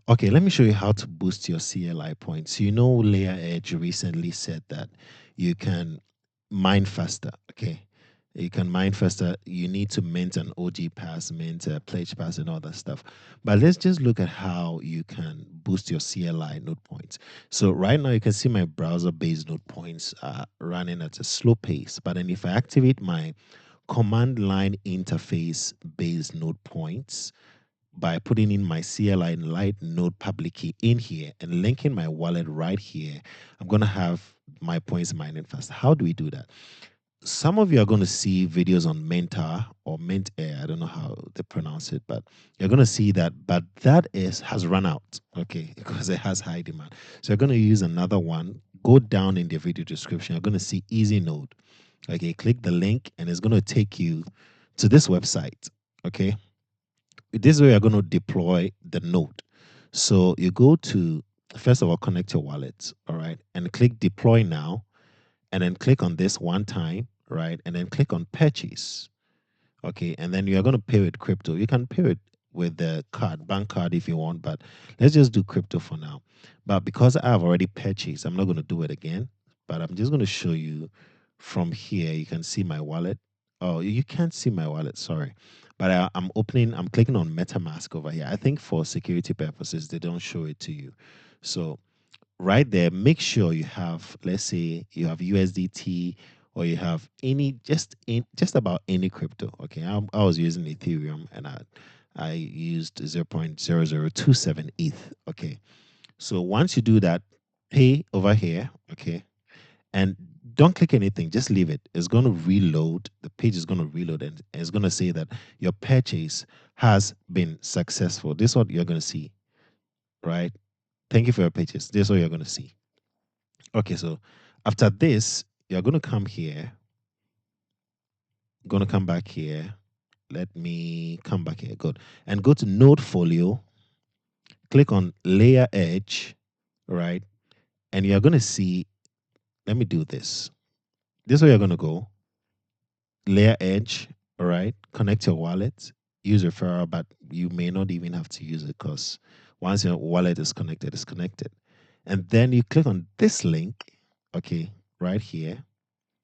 Okay, let me show you how to boost your CLI points. You know, LayerEdge recently said that you can mine faster. Okay, you can mine faster. You need to mint an OG pass, mint a pledge pass, and all that stuff. But let's just look at how you can boost your CLI node points. So right now, you can see my browser-based node points are running at a slow pace. But then if I activate my command line interface based node points by putting in my CLI and lightnode public key in here and linking my wallet right here, I'm going to have my points mining fast. How do we do that? Some of you are going to see videos on Mentor or Mint Air. I don't know how they pronounce it, but you're going to see that. But that has run out, okay, because it has high demand. So you're going to use another one. Go down in the video description. You're going to see Easynode. Okay, click the link and it's going to take you to this website. Okay, this way you're going to deploy the node. So you go to, first of all, connect your wallet, all right, and click deploy now, and then click on this one time, right, and then click on purchase, okay, and then you're going to pay with crypto. You can pay it with the card, bank card if you want, but let's just do crypto for now. But because I've already purchased, I'm not going to do it again, but I'm just going to show you from here. You can see my wallet. Oh, you can't see my wallet, sorry. But I'm clicking on MetaMask over here. I think for security purposes, they don't show it to you. So right there, make sure you have, let's say you have USDT or you have any, just about any crypto. Okay, I was using Ethereum and I used 0.0027 ETH. Okay, so once you do that, pay over here. Okay, and don't click anything, just leave it. It's going to reload. The page is going to reload and it's going to say that your purchase has been successful. This is what you're going to see, right? Thank you for your purchase. This is what you're going to see. Okay, so after this, you're going to come here. Going to come back here. Let me come back here. Good. And go to Node Folio. Click on Layer Edge, right? And you're going to see, let me do this. This way you're going to go. Layer Edge, all right? Connect your wallet. Use referral, but you may not even have to use it because once your wallet is connected, it's connected. And then you click on this link, okay, right here.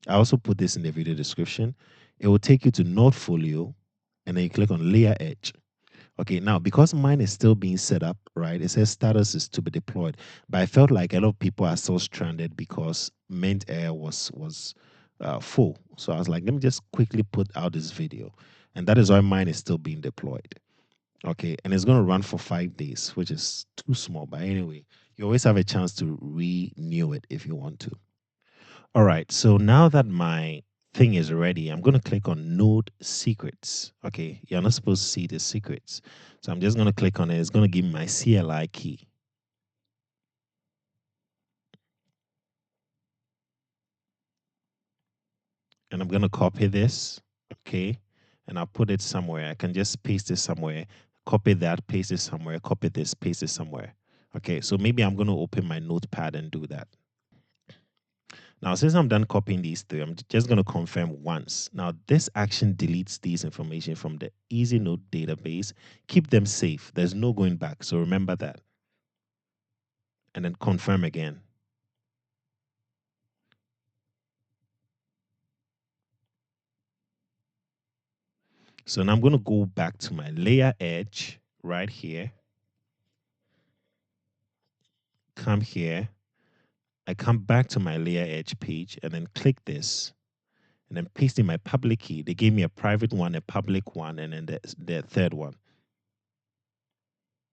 I also put this in the video description. It will take you to Notfolio, and then you click on LayerEdge. Okay, now because mine is still being set up, right? It says status is to be deployed, but I felt like a lot of people are still stranded because Mint Air was full. So I was like, let me just quickly put out this video, and that is why mine is still being deployed. Okay, and it's going to run for 5 days, which is too small. But anyway, you always have a chance to renew it if you want to. All right, so now that my thing is ready, I'm going to click on Node Secrets. Okay, you're not supposed to see the secrets. So I'm just going to click on it. It's going to give me my CLI key. And I'm going to copy this, okay, and I'll put it somewhere. I can just paste it somewhere, copy that, paste it somewhere, copy this, paste it somewhere. Okay, so maybe I'm going to open my notepad and do that. Now, since I'm done copying these three, I'm just going to confirm once. Now, this action deletes these information from the Easynode database. Keep them safe. There's no going back. So remember that. And then confirm again. So now I'm going to go back to my layer edge right here. Come here. I come back to my LayerEdge page and then click this and then paste in my public key. They gave me a private one, a public one, and then the third one.